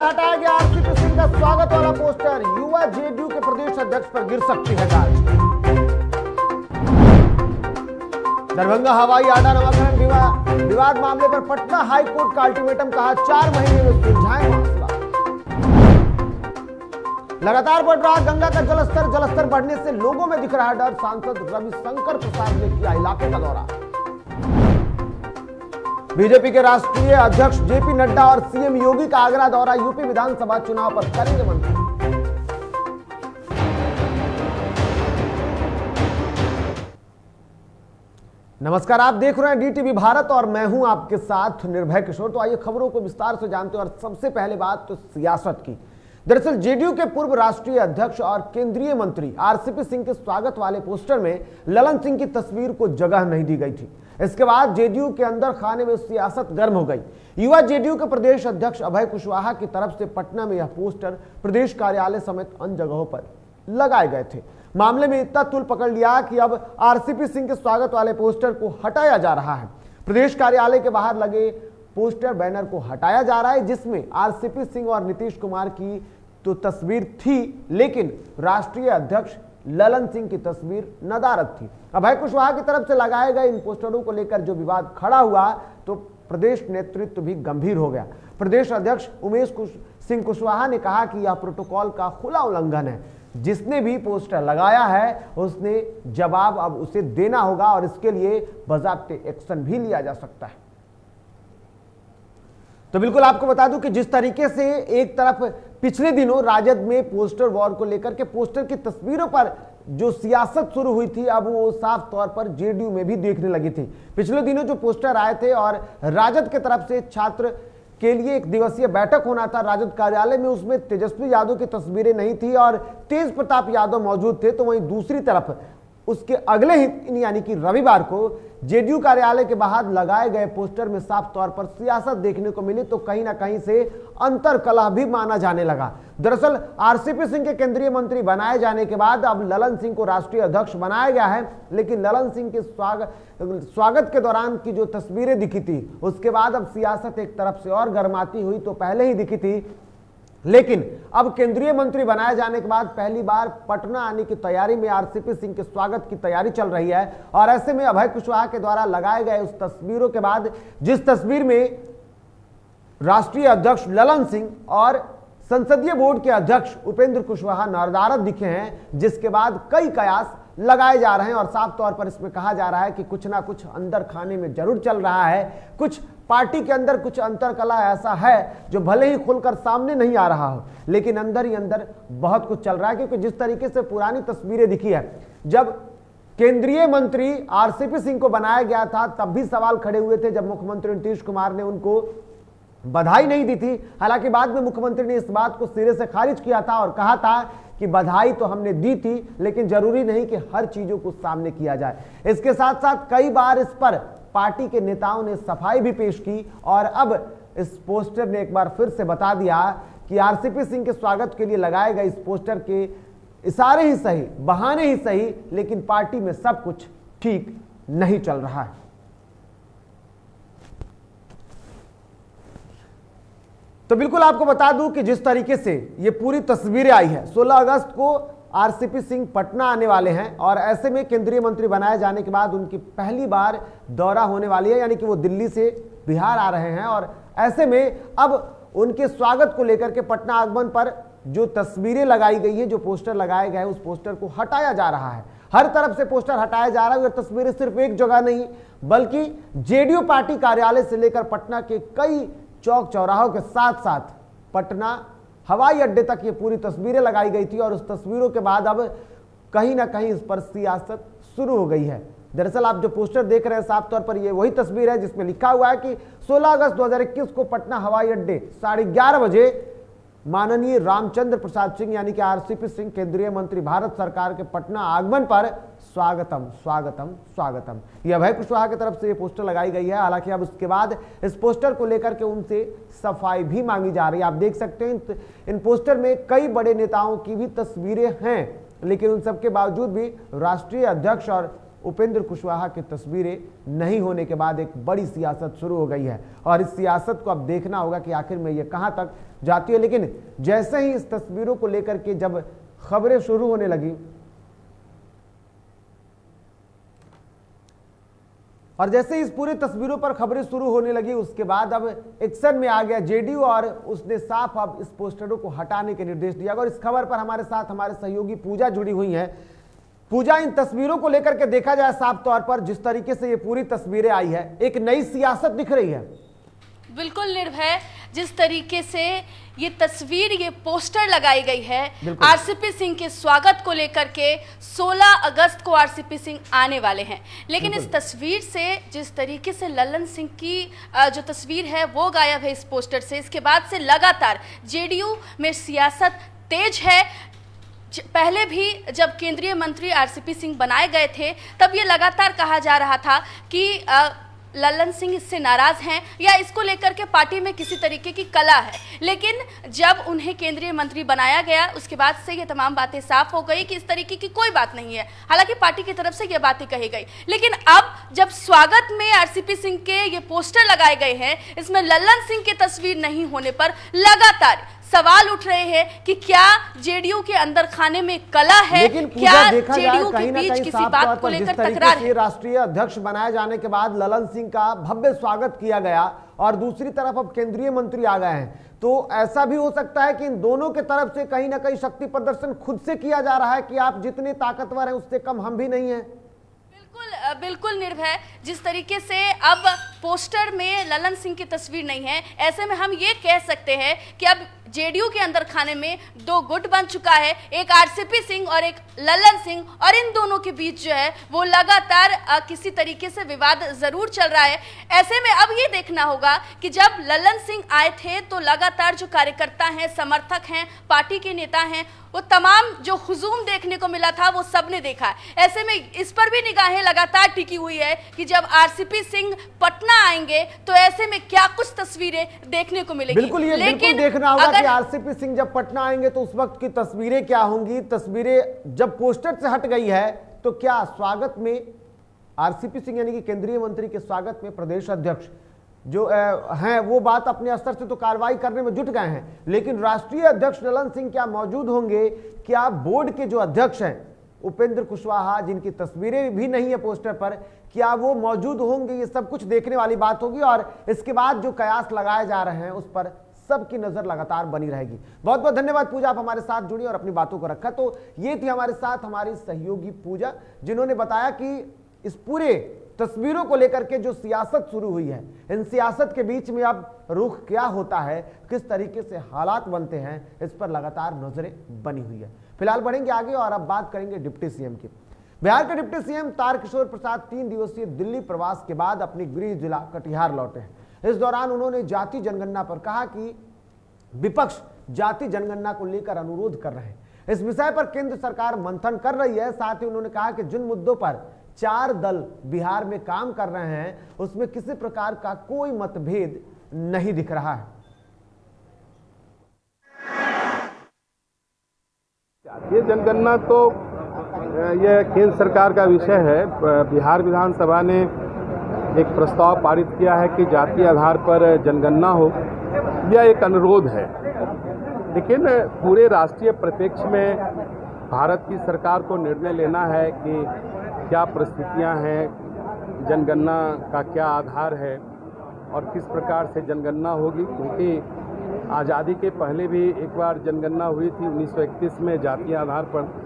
हटाया गया आरसीपी सिंह का स्वागत वाला पोस्टर। युवा जेडीयू के प्रदेश अध्यक्ष पर गिर सकती है गाज। दरभंगा हवाई अड्डा नामाकरण विवाद मामले पर पटना हाई कोर्ट का अल्टीमेटम, कहा 4 महीने में सुलझाएं मामला। लगातार बढ़ रहा गंगा का जलस्तर बढ़ने से लोगों में दिख रहा डर। सांसद रविशंकर प्रसाद ने किया इलाके का दौरा। बीजेपी के राष्ट्रीय अध्यक्ष जेपी नड्डा और सीएम योगी का आगरा दौरा। यूपी विधानसभा चुनाव पर करेंगे मंथन। नमस्कार, आप देख रहे हैं डीटीवी भारत और मैं हूं आपके साथ निर्भय किशोर। तो आइए खबरों को विस्तार से जानते हैं और सबसे पहले बात तो सियासत की। दरअसल जेडीयू के पूर्व राष्ट्रीय अध्यक्ष और केंद्रीय मंत्री आरसीपी सिंह के स्वागत वाले पोस्टर में ललन सिंह की तस्वीर को जगह नहीं दी गई थी। इसके बाद जेडीयू के अंदर खाने में सियासत गर्म हो गई। युवा जेडीयू के प्रदेश अध्यक्ष अभय कुशवाहा की तरफ से पटना में यह पोस्टर प्रदेश कार्यालय समेत अन्य जगहों पर लगाए गए थे। मामले में इतना तूल पकड़ लिया कि अब आरसीपी सिंह के स्वागत वाले पोस्टर को हटाया जा रहा है। प्रदेश कार्यालय के बाहर लगे पोस्टर बैनर को हटाया जा रहा है, जिसमें आरसीपी सिंह और नीतीश कुमार की तो तस्वीर थी, लेकिन राष्ट्रीय अध्यक्ष ललन सिंह की तस्वीर नदारद थी। अभय कुशवाहा की तरफ से लगाए गए इन पोस्टरों को लेकर जो विवाद खड़ा हुआ तो प्रदेश नेतृत्व भी गंभीर हो गया। प्रदेश अध्यक्ष उमेश सिंह कुशवाहा ने कहा कि यह प्रोटोकॉल का खुला उल्लंघन है। जिसने भी पोस्टर लगाया है उसने जवाब अब उसे देना होगा और इसके लिए बाकायदे एक्शन भी लिया जा सकता है। तो बिल्कुल आपको बता दूं कि जिस तरीके से एक तरफ पिछले दिनों राजद में पोस्टर वॉर को लेकर के पोस्टर की तस्वीरों पर जो सियासत शुरू हुई थी, अब वो साफ तौर पर जेडीयू में भी देखने लगी थी। पिछले दिनों जो पोस्टर आए थे और राजद के तरफ से छात्र के लिए एक दिवसीय बैठक होना था राजद कार्यालय में, उसमें तेजस्वी यादव की तस्वीरें नहीं थी और तेज प्रताप यादव मौजूद थे। तो वहीं दूसरी तरफ उसके अगले ही यानी कि रविवार को जेडीयू कार्यालय के बाहर लगाए गए पोस्टर में साफ तौर पर सियासत देखने को मिली। तो कहीं ना कहीं से अंतरकलह भी माना जाने लगा। दरअसल आरसीपी सिंह के केंद्रीय मंत्री बनाए जाने के बाद अब ललन सिंह को राष्ट्रीय अध्यक्ष बनाया गया है, लेकिन ललन सिंह के स्वागत के दौरान की जो तस्वीरें दिखी थी उसके बाद अब सियासत एक तरफ से और गर्माती हुई तो पहले ही दिखी थी, लेकिन अब केंद्रीय मंत्री बनाए जाने के बाद पहली बार पटना आने की तैयारी में आरसीपी सिंह के स्वागत की तैयारी चल रही है। और ऐसे में अभय कुशवाहा के द्वारा लगाए गए उस तस्वीरों के बाद, जिस तस्वीर में राष्ट्रीय अध्यक्ष ललन सिंह और संसदीय बोर्ड के अध्यक्ष उपेंद्र कुशवाहा नदारद दिखे हैं, जिसके बाद कई कयास लगाए जा रहे हैं और साफ तौर पर इसमें कहा जा रहा है कि कुछ ना कुछ अंदर खाने में जरूर चल रहा है। कुछ पार्टी के अंदर कुछ अंतरकला ऐसा है जो भले ही खुलकर सामने नहीं आ रहा हो, लेकिन अंदर ही अंदर बहुत कुछ चल रहा है। क्योंकि जिस तरीके से पुरानी तस्वीरें दिखी है, जब केंद्रीय मंत्री आरसीपी सिंह को बनाया गया था तब भी सवाल खड़े हुए थे, जब मुख्यमंत्री नीतीश कुमार ने उनको बधाई नहीं दी थी। हालांकि बाद में मुख्यमंत्री ने इस बात को सिरे से खारिज किया था और कहा था कि बधाई तो हमने दी थी, लेकिन जरूरी नहीं कि हर चीजों को सामने किया जाए। इसके साथ साथ कई बार इस पर पार्टी के नेताओं ने सफाई भी पेश की और अब इस पोस्टर ने एक बार फिर से बता दिया कि आरसीपी सिंह के स्वागत के लिए लगाए गए इस पोस्टर के इशारे ही सही, बहाने ही सही, लेकिन पार्टी में सब कुछ ठीक नहीं चल रहा है। तो बिल्कुल आपको बता दूं कि जिस तरीके से ये पूरी तस्वीरें आई है, 16 अगस्त को आरसीपी सिंह पटना आने वाले हैं और ऐसे में केंद्रीय मंत्री बनाए जाने के बाद उनकी पहली बार दौरा होने वाली है, यानी कि वो दिल्ली से बिहार आ रहे हैं। और ऐसे में अब उनके स्वागत को लेकर के पटना आगमन पर जो तस्वीरें लगाई गई हैं, जो पोस्टर लगाए गए, उस पोस्टर को हटाया जा रहा है। हर तरफ से पोस्टर हटाया जा रहा है। ये तस्वीरें सिर्फ एक जगह नहीं बल्कि जेडीयू पार्टी कार्यालय से लेकर पटना के कई चौक चौराहों के साथ साथ पटना हवाई अड्डे तक ये पूरी तस्वीरें लगाई गई थी और उस तस्वीरों के बाद अब कहीं ना कहीं इस पर सियासत शुरू हो गई है। दरअसल आप जो पोस्टर देख रहे हैं साफ तौर पर ये वही तस्वीर है जिसमें लिखा हुआ है कि 16 अगस्त 2021 को पटना हवाई अड्डे 11:30 बजे माननीय रामचंद्र प्रसाद सिंह यानी कि आरसीपी सिंह केंद्रीय मंत्री भारत सरकार के पटना आगमन पर स्वागतम स्वागतम स्वागतम। यह अभय कुशवाहा की तरफ से ये पोस्टर लगाई गई है। हालांकि अब उसके बाद इस पोस्टर को लेकर के उनसे सफाई भी मांगी जा रही है। आप देख सकते हैं इन पोस्टर में कई बड़े नेताओं की भी तस्वीरें हैं, लेकिन उन सबके बावजूद भी राष्ट्रीय अध्यक्ष और उपेंद्र कुशवाहा की तस्वीरें नहीं होने के बाद एक बड़ी सियासत शुरू हो गई है और इस सियासत को अब देखना होगा कि आखिर में ये कहां तक जाती है। लेकिन जैसे ही इस तस्वीरों को लेकर के जब खबरें शुरू होने लगी और जैसे इस पूरी तस्वीरों पर खबरें शुरू होने लगी, उसके बाद अब एक्शन में आ गया जेडीयू और उसने साफ अब इस पोस्टरों को हटाने के निर्देश दिया। और इस खबर पर हमारे साथ हमारे सहयोगी पूजा जुड़ी हुई हैं। पूजा, इन तस्वीरों को लेकर के देखा जाए साफ तौर पर जिस तरीके से ये पूरी तस्वीरें आई है, एक नई सियासत दिख रही है। बिल्कुल निर्भय, जिस तरीके से ये तस्वीर, ये पोस्टर लगाई गई है आरसीपी सिंह के स्वागत को लेकर के, 16 अगस्त को आरसीपी सिंह आने वाले हैं। लेकिन इस तस्वीर से जिस तरीके से लल्लन सिंह की जो तस्वीर है वो गायब है इस पोस्टर से, इसके बाद से लगातार जेडीयू में सियासत तेज है। पहले भी जब केंद्रीय मंत्री आरसीपी सिंह बनाए गए थे तब ये लगातार कहा जा रहा था कि लल्लन सिंह इससे नाराज हैं या इसको लेकर के पार्टी में किसी तरीके की कला है। लेकिन जब उन्हें केंद्रीय मंत्री बनाया गया उसके बाद से ये तमाम बातें साफ हो गई कि इस तरीके की कोई बात नहीं है। हालांकि पार्टी की तरफ से ये बातें कही गई, लेकिन अब जब स्वागत में आरसीपी सिंह के ये पोस्टर लगाए गए हैं, इसमें लल्लन सिंह की तस्वीर नहीं होने पर लगातार सवाल उठ रहे हैं कि क्या जेडीयू के अंदर खाने में कला है, क्या जेडीयू के बीच किसी बात को लेकर तकरार है। राष्ट्रीय अध्यक्ष बनाए जाने के बाद लल्लन सिंह का भव्य स्वागत किया गया और दूसरी तरफ अब केंद्रीय मंत्री आ गए हैं, तो ऐसा भी हो सकता है कि इन दोनों के तरफ से कहीं ना कहीं शक्ति प्रदर्शन खुद से किया जा रहा है कि आप जितने ताकतवर हैं उससे कम हम भी नहीं हैं। बिल्कुल निर्भय, जिस तरीके से अब पोस्टर में लल्लन सिंह की तस्वीर नहीं है, ऐसे में हम ये कह सकते हैं कि अब जेडीयू के अंदर खाने में दो गुट बन चुका है, एक आरसीपी सिंह और एक लल्लन सिंह, और इन दोनों के बीच जो है वो लगातार किसी तरीके से विवाद जरूर चल रहा है। ऐसे में अब ये देखना होगा कि जब लल्लन सिंह आए थे तो लगातार जो कार्यकर्ता हैं, समर्थक हैं, पार्टी के नेता हैं, वो तमाम जो हुजूम देखने को मिला था वो सबने देखा। ऐसे में इस पर भी निगाहें लगातार टिकी हुई है कि जब आरसीपी सिंह पटना आएंगे तो ऐसे में क्या कुछ तस्वीरें देखने को मिलेगी। बिल्कुल, ये बिल्कुल देखना होगा कि आरसीपी सिंह जब पटना आएंगे तो उस वक्त की तस्वीरें क्या होंगी। तस्वीरें जब पोस्टर से हट गई है तो क्या स्वागत में आरसीपी सिंह यानी कि केंद्रीय मंत्री के स्वागत में प्रदेश अध्यक्ष जो हैं वो बात अपने स्तर से तो कार्रवाई करने में जुट गए हैं, लेकिन राष्ट्रीय अध्यक्ष लल्लन सिंह क्या मौजूद होंगे? क्या बोर्ड के जो अध्यक्ष हैं उपेंद्र कुशवाहा, जिनकी तस्वीरें भी नहीं है पोस्टर पर, क्या वो मौजूद होंगे? ये सब कुछ देखने वाली बात होगी और इसके बाद जो कयास लगाए जा रहे हैं उस पर सबकी नजर लगातार बनी रहेगी। बहुत बहुत धन्यवाद पूजा, आप हमारे साथ जुड़ी और अपनी बातों को रखा। तो ये थी हमारे साथ हमारी सहयोगी पूजा, जिन्होंने बताया कि इस पूरे तस्वीरों को लेकर के जो सियासत शुरू हुई है, इन सियासत के बीच में अब रुख क्या होता है, किस तरीके से हालात बनते हैं, इस पर लगातार नजरें बनी हुई है। फिलहाल बढ़ेंगे आगे और अब बात करेंगे डिप्टी सीएम की। बिहार के डिप्टी सीएम तारकिशोर प्रसाद 3 दिवसीय दिल्ली प्रवास के बाद अपने गृह जिला कटिहार लौटे हैं। इस दौरान उन्होंने जाति जनगणना पर कहा कि विपक्ष जाति जनगणना को लेकर अनुरोध कर रहे हैं, इस विषय पर केंद्र सरकार मंथन कर रही है। साथ ही उन्होंने कहा कि जिन मुद्दों पर 4 दल बिहार में काम कर रहे हैं उसमें किसी प्रकार का कोई मतभेद नहीं दिख रहा है। जातीय जनगणना तो यह केंद्र सरकार का विषय है। बिहार विधानसभा ने एक प्रस्ताव पारित किया है कि जातीय आधार पर जनगणना हो, यह एक अनुरोध है, लेकिन पूरे राष्ट्रीय परिप्रेक्ष्य में भारत की सरकार को निर्णय लेना है कि क्या परिस्थितियां हैं, जनगणना का क्या आधार है और किस प्रकार से जनगणना होगी, क्योंकि आज़ादी के पहले भी एक बार जनगणना हुई थी 1931 में जातीय आधार पर।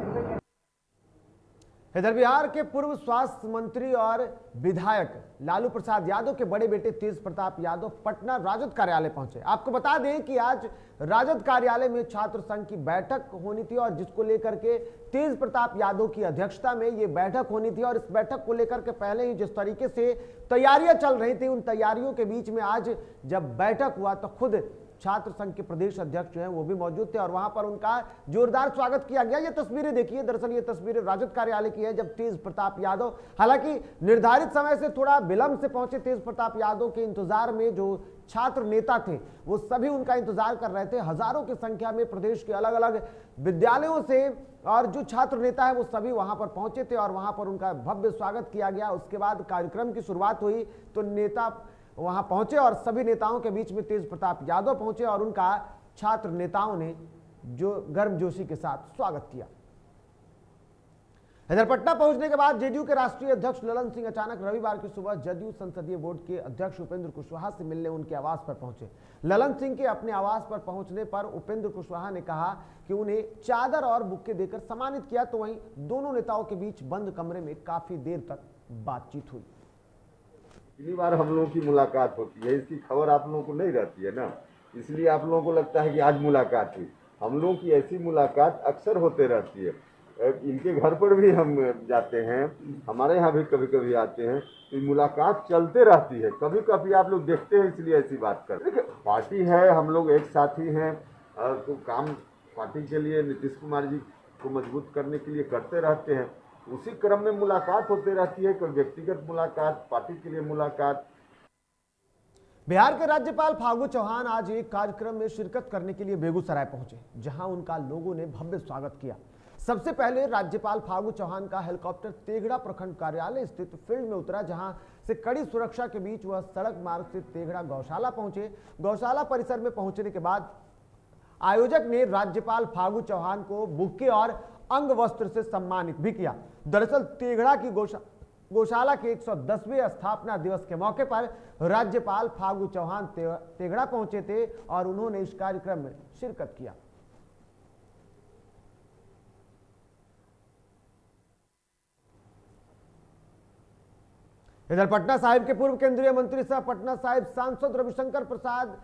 इधर बिहार के पूर्व स्वास्थ्य मंत्री और विधायक लालू प्रसाद यादव के बड़े बेटे तेज प्रताप यादव पटना राजद कार्यालय पहुंचे। आपको बता दें कि आज राजद कार्यालय में छात्र संघ की बैठक होनी थी और जिसको लेकर के तेज प्रताप यादव की अध्यक्षता में ये बैठक होनी थी और इस बैठक को लेकर के पहले ही जिस तरीके से तैयारियां चल रही थी, उन तैयारियों के बीच में आज जब बैठक हुआ तो खुद छात्र संघ के प्रदेश अध्यक्ष जो हैं वो भी मौजूद थे और वहां पर उनका जोरदार स्वागत किया गया। ये तस्वीरें देखिए, दरअसल ये तस्वीरें राजद कार्यालय की है जब तेज प्रताप यादव, हालांकि निर्धारित समय से थोड़ा विलंब से पहुंचे तेज प्रताप यादव के इंतजार में जो छात्र नेता थे वो सभी उनका इंतजार कर रहे थे। हजारों की संख्या में प्रदेश के अलग अलग विद्यालयों से और जो छात्र नेता है वो सभी वहां पर पहुंचे थे और वहां पर उनका भव्य स्वागत किया गया। उसके बाद कार्यक्रम की शुरुआत हुई तो नेता वहां पहुंचे और सभी नेताओं के बीच में तेज प्रताप यादव पहुंचे और उनका छात्र नेताओं ने जो गर्मजोशी के साथ स्वागत किया। इधर पटना पहुंचने के बाद जेडीयू के राष्ट्रीय अध्यक्ष ललन सिंह अचानक रविवार की सुबह जदयू संसदीय बोर्ड के अध्यक्ष उपेंद्र कुशवाहा से मिलने उनके आवास पर पहुंचे। ललन सिंह के अपने आवास पर पहुंचने पर उपेंद्र कुशवाहा ने कहा कि उन्हें चादर और बुक्के देकर सम्मानित किया, तो वहीं दोनों नेताओं के बीच बंद कमरे में काफी देर तक बातचीत हुई। पहली बार हम लोगों की मुलाकात होती है, इसकी खबर आप लोगों को नहीं रहती है ना, इसलिए आप लोगों को लगता है कि आज मुलाकात हुई। हम लोगों की ऐसी मुलाकात अक्सर होते रहती है। इनके घर पर भी हम जाते हैं, हमारे यहाँ भी कभी कभी आते हैं, तो मुलाकात चलते रहती है। कभी कभी आप लोग देखते हैं इसलिए ऐसी बात कर। देखिए पार्टी है, हम लोग एक साथी हैं, तो काम पार्टी के लिए नीतीश कुमार जी को मजबूत करने के लिए करते रहते हैं। उसी क्रम में मुलाकात होते रहती है, कोई व्यक्तिगत मुलाकात, पार्टी के लिए मुलाकात। बिहार के राज्यपाल फागू चौहान आज एक कार्यक्रम में शिरकत करने के लिए बेगूसराय पहुंचे, जहां उनका लोगों ने भव्य स्वागत किया। सबसे पहले राज्यपाल फागू चौहान का हेलीकॉप्टर तेघड़ा प्रखंड कार्यालय स्थित फील्ड में उतरा, जहां से कड़ी सुरक्षा के बीच वह सड़क मार्ग से तेघड़ा गौशाला पहुंचे। गौशाला परिसर में पहुंचने के बाद आयोजक ने राज्यपाल फागू चौहान को बुक्के और अंग वस्त्र से सम्मानित भी किया। दरअसल तेघड़ा की गौशाला के 110वें स्थापना दिवस के मौके पर राज्यपाल फागू चौहान तेघड़ा पहुंचे थे और उन्होंने इस कार्यक्रम में शिरकत किया। इधर पटना साहिब के पूर्व केंद्रीय मंत्री सह पटना साहिब सांसद रविशंकर प्रसाद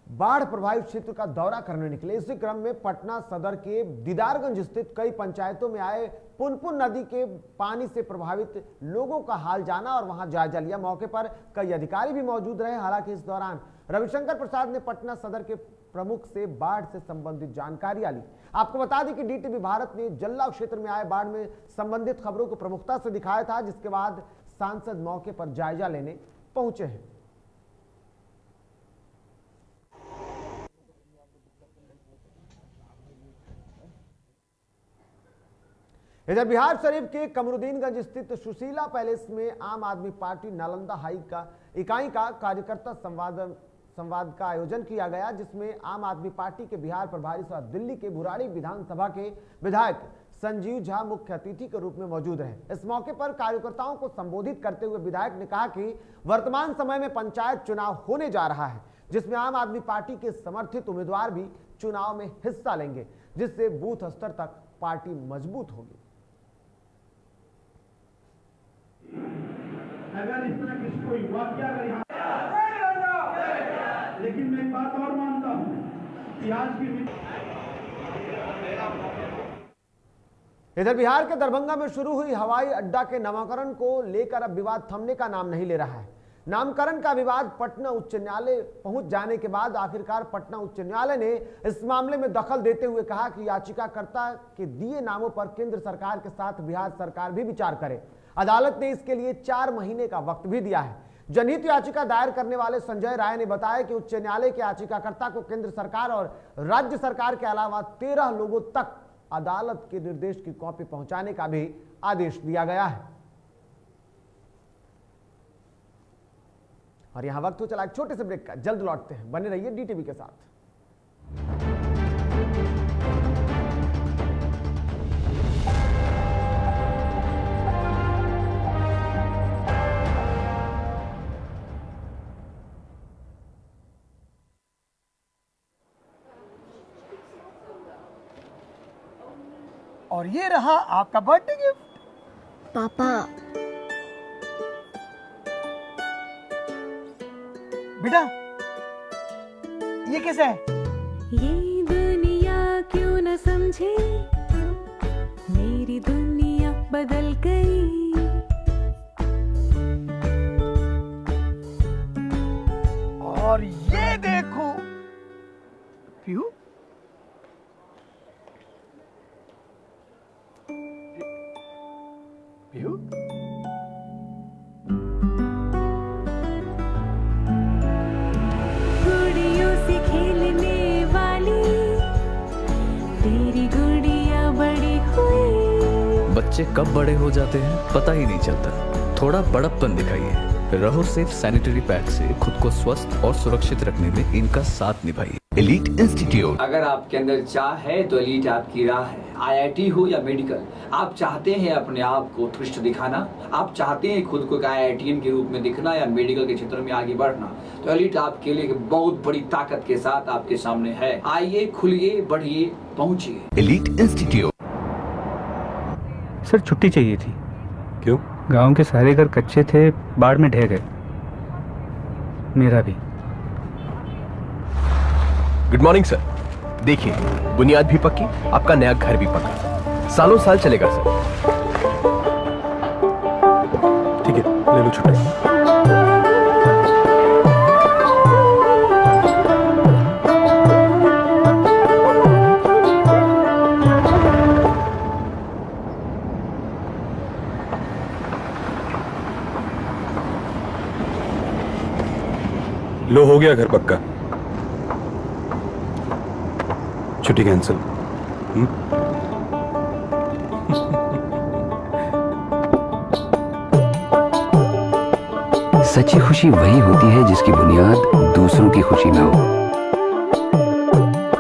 बाढ़ प्रभावित क्षेत्र का दौरा करने निकले। इसी क्रम में पटना सदर के दीदारगंज स्थित कई पंचायतों में आए पुनपुन नदी के पानी से प्रभावित लोगों का हाल जाना और वहां जायजा लिया। मौके पर कई अधिकारी भी मौजूद रहे। हालांकि इस दौरान रविशंकर प्रसाद ने पटना सदर के प्रमुख से बाढ़ से संबंधित जानकारियां ली। आपको बता दें कि डीटीवी भारत ने जल्ला क्षेत्र में आए बाढ़ में संबंधित खबरों को प्रमुखता से दिखाया था, जिसके बाद सांसद मौके पर जायजा लेने पहुंचे हैं। इधर बिहार शरीफ के कमरुद्दीनगंज स्थित सुशीला पैलेस में आम आदमी पार्टी नालंदा हाई का इकाई का कार्यकर्ता संवाद का आयोजन किया गया, जिसमें आम आदमी पार्टी के बिहार प्रभारी सह दिल्ली के बुराड़ी विधानसभा के विधायक संजीव झा मुख्य अतिथि के रूप में मौजूद रहे। इस मौके पर कार्यकर्ताओं को संबोधित करते हुए विधायक ने कहा कि वर्तमान समय में पंचायत चुनाव होने जा रहा है, जिसमें आम आदमी पार्टी के समर्थित उम्मीदवार भी चुनाव में हिस्सा लेंगे, जिससे बूथ स्तर तक पार्टी मजबूत होगी। अगर इस तरह किसी कोई वाकया लेकिन मैं एक बात और मानता हूं कि आज की इधर बिहार के दरभंगा में शुरू हुई हवाई अड्डा के नामकरण को लेकर अब विवाद थमने का नाम नहीं ले रहा है। नामकरण का विवाद पटना उच्च न्यायालय पहुंच जाने के बाद आखिरकार पटना उच्च न्यायालय ने इस मामले में दखल देते हुए कहा कि याचिकाकर्ता के दिए नामों पर केंद्र सरकार के साथ बिहार सरकार भी विचार करे। अदालत ने इसके लिए 4 महीने का वक्त भी दिया है। जनहित याचिका दायर करने वाले संजय राय ने बताया कि उच्च न्यायालय के याचिकाकर्ता को केंद्र सरकार और राज्य सरकार के अलावा 13 लोगों तक अदालत के निर्देश की कॉपी पहुंचाने का भी आदेश दिया गया है। और यहां वक्त हो चला एक छोटे से ब्रेक का, जल्द लौटते हैं, बने रहिए डीटीवी के साथ। और ये रहा आपका बर्थडे गिफ्ट। पापा, बेटा ये कैसा है? ये दुनिया क्यों न समझे, मेरी दुनिया बदल गई। और ये देखो पीहू, पीहू बच्चे कब बड़े हो जाते हैं पता ही नहीं चलता। थोड़ा बड़प्पन दिखाइए। रहो सेफ सैनिटरी पैड से खुद को स्वस्थ और सुरक्षित रखने में इनका साथ निभाइए। Elite institute. अगर आपके अंदर चाह है तो एलीट आपकी राह है। IIT हो या मेडिकल, आप चाहते हैं अपने आप को उत्कृष्ट दिखाना, आप चाहते हैं खुद को एक IITian के रूप में दिखना या मेडिकल के क्षेत्र में आगे बढ़ना, तो एलीट आपके लिए एक बहुत बड़ी ताकत के साथ आपके सामने है। आइए, खुलिए, बढ़िए, पहुंचिए। Elite institute. सर छुट्टी चाहिए थी। क्यों? गांव के सारे घर कच्चे थे, बाढ़ में ढह गए, मेरा भी। Good morning sir. देखिए, बुनियाद भी पक्की, आपका नया घर भी पक्का, सालों साल चलेगा सर। ठीक है, ले लो छुट्टी। लो, हो गया घर पक्का, छुट्टी कैंसिल। सच्ची खुशी वही होती है जिसकी बुनियाद दूसरों की खुशी में हो।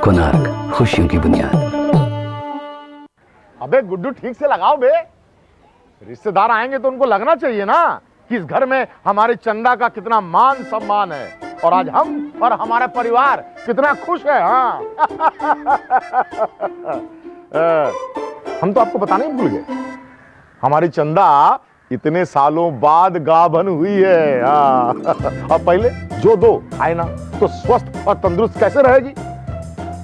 कोणार्क, खुशियों की बुनियाद। अबे गुड्डू, ठीक से लगाओ बे, रिश्तेदार आएंगे तो उनको लगना चाहिए ना कि इस घर में हमारे चंदा का कितना मान सम्मान है और आज हम और हमारा परिवार कितना खुश है। हाँ हम तो आपको बताना ही भूल गए, हमारी चंदा इतने सालों बाद गाभन हुई है। हाँ और पहले जो दो खाए ना तो स्वस्थ और तंदुरुस्त कैसे रहेगी।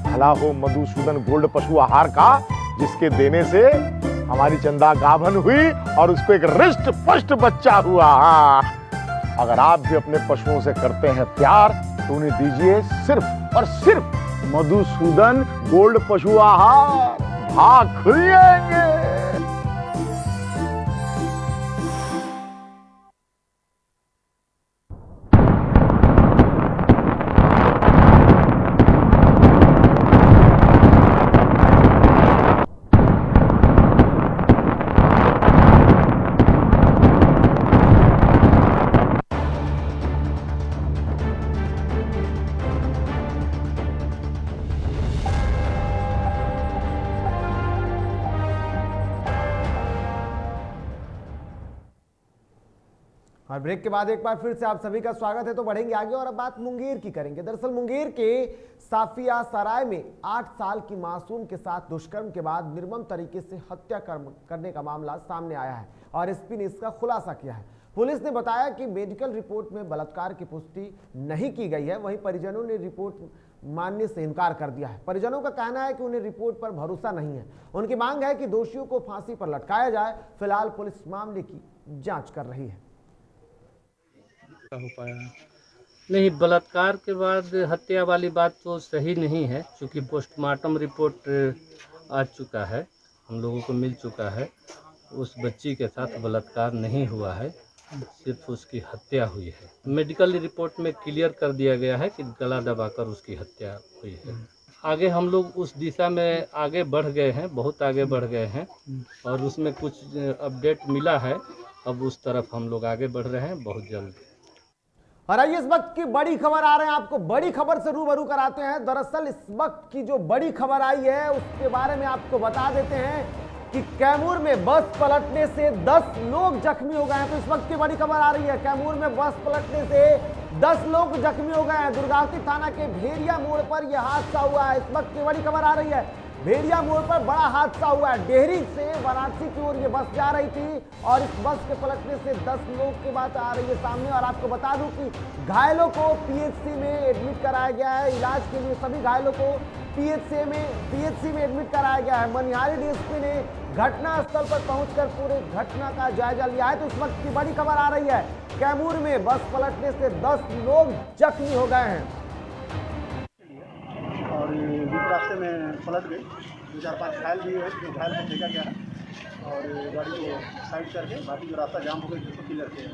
भला हो मधुसूदन गोल्ड पशु आहार का, जिसके देने से हमारी चंदा गाभन हुई और उसको एक रिष्ट पुष्ट बच्चा हुआ। हाँ, अगर आप भी अपने पशुओं से करते हैं प्यार तो उन्हें दीजिए सिर्फ और सिर्फ मधुसूदन गोल्ड पशु आहार। भाग खुल जाएंगे। और ब्रेक के बाद एक बार फिर से आप सभी का स्वागत है। तो बढ़ेंगे आगे और अब बात मुंगेर की करेंगे। दरअसल मुंगेर के साफिया सराय में 8 साल की मासूम के साथ दुष्कर्म के बाद निर्मम तरीके से हत्या करने का मामला सामने आया है और एसपी ने इसका खुलासा किया है। पुलिस ने बताया कि मेडिकल रिपोर्ट में बलात्कार की पुष्टि नहीं की गई है, वहीं परिजनों ने रिपोर्ट मानने से इनकार कर दिया है। परिजनों का कहना है कि उन्हें रिपोर्ट पर भरोसा नहीं है। उनकी मांग है कि दोषियों को फांसी पर लटकाया जाए। फिलहाल पुलिस मामले की जांच कर रही है। हो पाया नहीं, बलात्कार के बाद हत्या वाली बात तो सही नहीं है, क्योंकि पोस्टमार्टम रिपोर्ट आ चुका है, हम लोगों को मिल चुका है। उस बच्ची के साथ बलात्कार नहीं हुआ है, सिर्फ उसकी हत्या हुई है। मेडिकल रिपोर्ट में क्लियर कर दिया गया है कि गला दबाकर उसकी हत्या हुई है। आगे हम लोग उस दिशा में आगे बढ़ गए हैं, बहुत आगे बढ़ गए हैं और उसमें कुछ अपडेट मिला है। अब उस तरफ हम लोग आगे बढ़ रहे हैं बहुत जल्द। और आइए इस वक्त की बड़ी खबर आ रहे हैं, आपको बड़ी खबर से रूबरू कराते हैं। दरअसल इस वक्त की जो बड़ी खबर आई है उसके बारे में आपको बता देते हैं कि कैमूर में बस पलटने से 10 लोग जख्मी हो गए हैं। तो इस वक्त की बड़ी खबर आ रही है, कैमूर में बस पलटने से 10 लोग जख्मी हो गए हैं। दुर्गावती थाना के भेड़िया मोड़ पर यह हादसा हुआ है। इस वक्त की बड़ी खबर आ रही है, भेड़िया मोड़ पर बड़ा हादसा हुआ है। डेहरी से वाराणसी की ओर ये बस जा रही थी और इस बस के पलटने से 10 लोग की बात आ रही है सामने। और आपको बता दूं कि घायलों को पीएचसी में एडमिट कराया गया है इलाज के लिए। सभी घायलों को पीएचसी में एडमिट कराया गया है। मनिहारी डीएसपी ने घटनास्थल पर पहुंचकर पूरे घटना का जायजा लिया है। तो इस वक्त की बड़ी खबर आ रही है, कैमूर में बस पलटने से 10 लोग जख्मी हो गए हैं और बीच रास्ते में पलट गई। 2-4-5 घायल भी है, जो घायल को फेंका गया है और गाड़ी को साइड करके बाकी जो रास्ता जाम हो गई उसको क्लियर किया।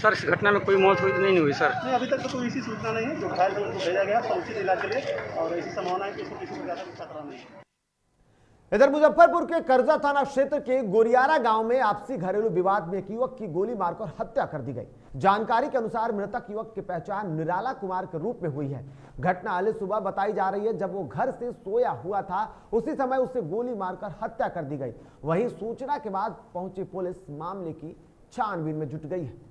सर इस घटना में कोई मौत हुई तो नहीं हुई सर? नहीं, अभी तक तो कोई ऐसी सूचना नहीं है। जो घायल थे उनको भेजा गया समुचित इलाज के लिए और ऐसी संभावना है कि इसको किसी प्रकार का खतरा नहीं है। इधर मुजफ्फरपुर के करजा थाना क्षेत्र के गोरियारा गांव में आपसी घरेलू विवाद में एक युवक की गोली मारकर हत्या कर दी गई। जानकारी के अनुसार मृतक युवक की पहचान निराला कुमार के रूप में हुई है। घटना आज सुबह बताई जा रही है, जब वो घर से सोया हुआ था उसी समय उसे गोली मारकर हत्या कर दी गई। वहीं सूचना के बाद पहुंची पुलिस मामले की छानबीन में जुट गई है।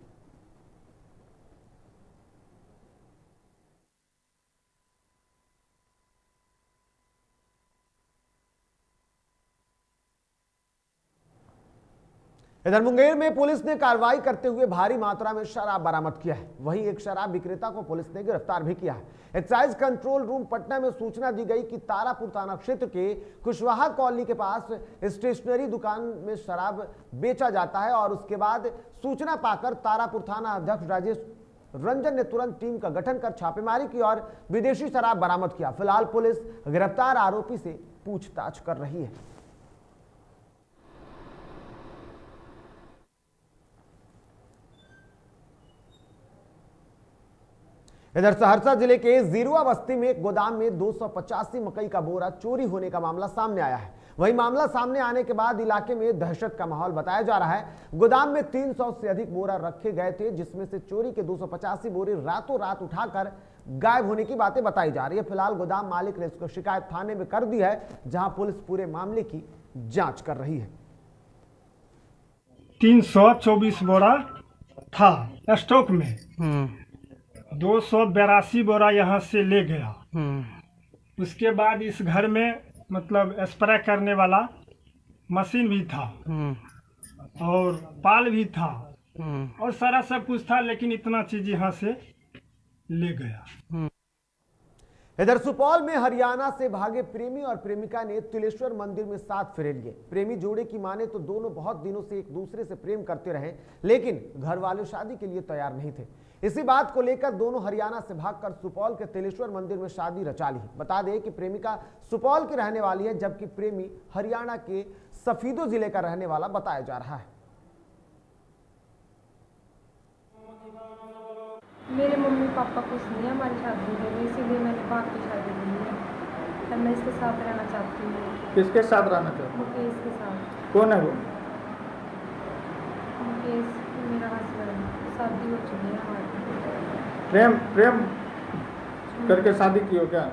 इधर मुंगेर में पुलिस ने कार्रवाई करते हुए भारी मात्रा में शराब बरामद किया है। वहीं एक शराब विक्रेता को पुलिस ने गिरफ्तार भी किया है। एक्साइज कंट्रोल रूम पटना में सूचना दी गई कि तारापुर थाना क्षेत्र के कुशवाहा कॉलोनी के पास स्टेशनरी दुकान में शराब बेचा जाता है और उसके बाद सूचना पाकर तारापुर थाना अध्यक्ष राजेश रंजन ने तुरंत टीम का गठन कर छापेमारी की और विदेशी शराब बरामद किया। फिलहाल पुलिस गिरफ्तार आरोपी से पूछताछ कर रही है। इधर सहरसा जिले के जीरुआ बस्ती में एक गोदाम में 285 मकई का बोरा चोरी होने का मामला सामने आया है। वहीं मामला सामने आने के बाद इलाके में दहशत का माहौल बताया जा रहा है। गोदाम में 300 से अधिक बोरा रखे गए थे, जिसमें से चोरी के 285 बोरे रातों रात उठाकर गायब होने की बातें बताई जा रही है। फिलहाल गोदाम मालिक ने इसको शिकायत थाने में कर दी है, जहां पुलिस पूरे मामले की जांच कर रही है। 324 बोरा था स्टॉक में, 282 बोरा यहाँ से ले गया। उसके बाद इस घर में मतलब स्प्रे करने वाला मशीन भी था और पाल भी था और सारा सब कुछ था, लेकिन इतना चीज यहाँ से ले गया। इधर सुपौल में हरियाणा से भागे प्रेमी और प्रेमिका ने तिलेश्वर मंदिर में साथ फेरे लिए। प्रेमी जोड़े की माने तो दोनों बहुत दिनों से एक दूसरे से प्रेम करते रहे, लेकिन घर वाले शादी के लिए तैयार नहीं थे। इसी बात को लेकर दोनों हरियाणा से भागकर सुपौल के तिलेश्वर मंदिर में शादी रचा ली। बता दें कि प्रेमिका सुपौल की रहने वाली है, जबकि प्रेमी हरियाणा के सफीदो जिले का रहने वाला बताया जा रहा है। मेरे मम्मी पापा खुश नहीं है हमारी शादी के लिए, इसीलिए मैंने भाग की शादी की है। तब मैं इसके साथ रहना चाहती हूँ। किसके साथ रहना चाहती हूँ? मुकेश के साथ। कौन है वो? मुकेश मेरा हस्बैंड, शादी हो चुकी है हमारी। प्रेम करके शादी की हो क्या?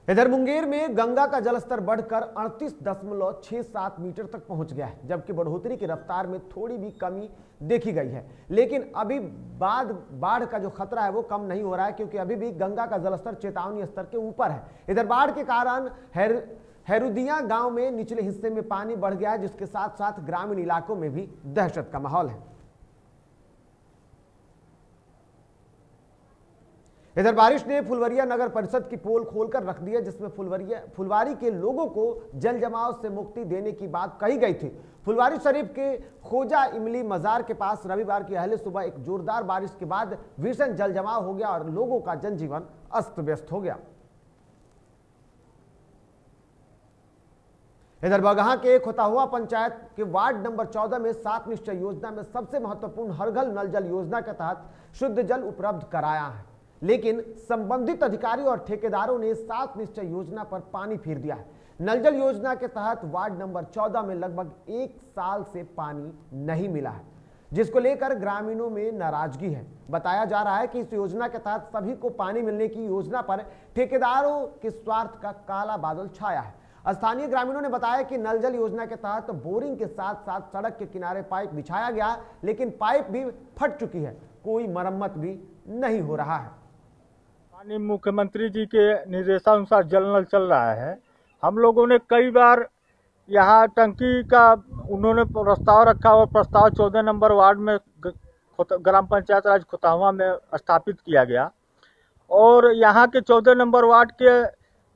इधर मुंगेर में गंगा का जलस्तर बढ़कर 38.67 मीटर तक पहुंच गया है, जबकि बढ़ोतरी की रफ्तार में थोड़ी भी कमी देखी गई है। लेकिन अभी बाढ़ का जो खतरा है वो कम नहीं हो रहा है, क्योंकि अभी भी गंगा का जलस्तर चेतावनी स्तर के ऊपर है। इधर बाढ़ के कारण हैरुदिया गांव में निचले हिस्से में पानी बढ़ गया है, जिसके साथ साथ ग्रामीण इलाकों में भी दहशत का माहौल है। इधर बारिश ने फुलवरिया नगर परिषद की पोल खोलकर रख दी है, जिसमें फुलवारी के लोगों को जल जमाव से मुक्ति देने की बात कही गई थी। फुलवारी शरीफ के खोजा इमली मजार के पास रविवार की अहले सुबह एक जोरदार बारिश के बाद भीषण जल जमाव हो गया और लोगों का जनजीवन अस्त व्यस्त हो गया। इधर बगहा के खोताहुआ पंचायत के वार्ड नंबर 14 में 7 निश्चय योजना में सबसे महत्वपूर्ण हर घर नल जल योजना के तहत शुद्ध जल उपलब्ध कराया है, लेकिन संबंधित अधिकारी और ठेकेदारों ने 7 निश्चय योजना पर पानी फेर दिया है। नल जल योजना के तहत वार्ड नंबर 14 में लगभग 1 साल से पानी नहीं मिला है, जिसको लेकर ग्रामीणों में नाराजगी है। बताया जा रहा है कि इस योजना के तहत सभी को पानी मिलने की योजना पर ठेकेदारों के स्वार्थ का काला बादल छाया है। स्थानीय ग्रामीणों ने बताया कि नल जल योजना के तहत बोरिंग के साथ साथ सड़क के किनारे पाइप बिछाया गया, लेकिन पाइप भी फट चुकी है, कोई मरम्मत भी नहीं हो रहा है। माननीय मुख्यमंत्री जी के निर्देशानुसार जल नल चल रहा है। हम लोगों ने कई बार यहाँ टंकी का उन्होंने प्रस्ताव रखा और प्रस्ताव 14 नंबर वार्ड में ग्राम पंचायत राज खोताहुआ में स्थापित किया गया और यहाँ के 14 नंबर वार्ड के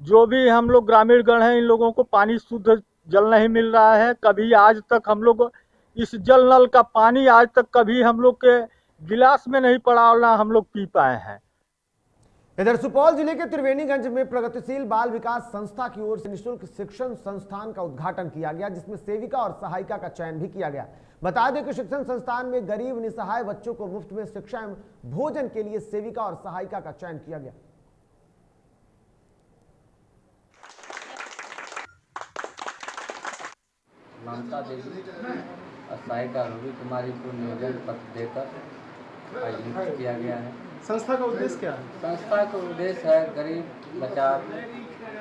जो भी हम लोग ग्रामीण गण हैं, इन लोगों को पानी शुद्ध जल नहीं मिल रहा है। कभी आज तक हम लोग इस जल नल का पानी आज तक कभी हम लोग के गिलास में नहीं पड़ा और ना हम लोग पी पाए हैं। इधर सुपौल जिले के त्रिवेणीगंज में प्रगतिशील बाल विकास संस्था की ओर से निःशुल्क शिक्षण संस्थान का उद्घाटन किया गया, जिसमें सेविका और सहायिका का चयन भी किया गया। बता दें कि शिक्षण संस्थान में गरीब निसहाय बच्चों को मुफ्त में शिक्षा एवं भोजन के लिए सेविका और सहायिका का चयन किया गया। कांता देवी और सहायिका रूबी कुमारी को नियोजन पत्र देकर आज नियुक्त किया गया है। संस्था का उद्देश्य क्या है? संस्था का उद्देश्य है गरीब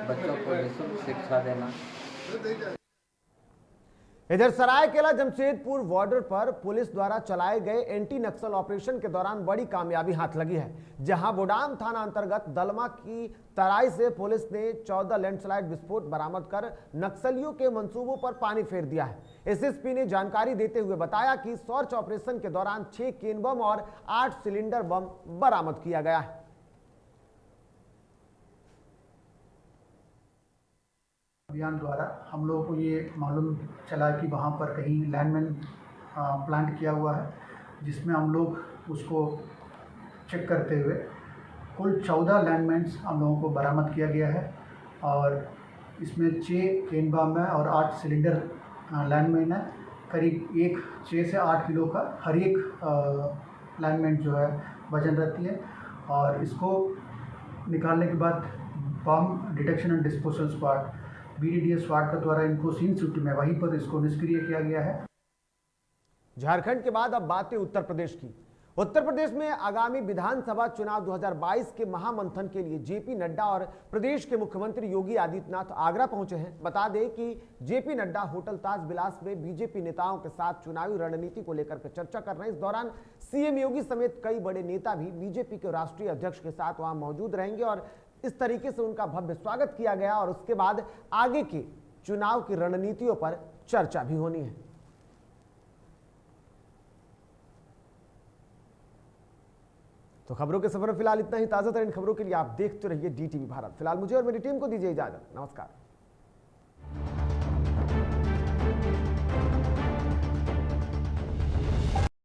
बच्चों को निःशुल्क शिक्षा देना। इधर सरायकेला जमशेदपुर बॉर्डर पर पुलिस द्वारा चलाए गए एंटी नक्सल ऑपरेशन के दौरान बड़ी कामयाबी हाथ लगी है, जहां बोडाम थाना अंतर्गत दलमा की तराई से पुलिस ने 14 लैंडस्लाइड विस्फोट बरामद कर नक्सलियों के मंसूबों पर पानी फेर दिया है। एसएसपी ने जानकारी देते हुए बताया कि सर्च ऑपरेशन के दौरान 6 केन बम और 8 सिलेंडर बम बरामद किया गया है। अभियान द्वारा हम लोगों को ये मालूम चला कि वहाँ पर कहीं लैंडमाइन प्लांट किया हुआ है, जिसमें हम लोग उसको चेक करते हुए कुल 14 लैंडमाइन्स हम लोगों को बरामद किया गया है और इसमें 6 केन बम है और 8 सिलेंडर लैंडमाइन है। करीब 6 से 8 किलो का हर एक लैंडमाइन जो है वजन रहती है और इसको निकालने के बाद bomb detection and disposal squad BDDS स्वाट के द्वारा इनको सीन शिफ्ट में वहीं पर इसको निष्क्रिय किया गया है। झारखंड के बाद अब बात है उत्तर प्रदेश की। उत्तर प्रदेश में आगामी विधानसभा चुनाव 2022 के महामंथन के लिए जेपी नड्डा और प्रदेश के मुख्यमंत्री योगी आदित्यनाथ आगरा पहुंचे हैं। बता दें कि जेपी नड्डा होटल ताज विलास में बीजेपी नेताओं के साथ चुनावी रणनीति को लेकर चर्चा कर रहे हैं। इस दौरान सीएम योगी समेत कई बड़े नेता भी बीजेपी के राष्ट्रीय अध्यक्ष के साथ वहां मौजूद रहेंगे और इस तरीके से उनका भव्य स्वागत किया गया और उसके बाद आगे के चुनाव की रणनीतियों पर चर्चा भी होनी है। तो खबरों के सफर में फिलहाल इतना ही। ताजा तरीन खबरों के लिए आप देखते रहिए DTV भारत। फिलहाल मुझे और मेरी टीम को दीजिए इजाजत। नमस्कार।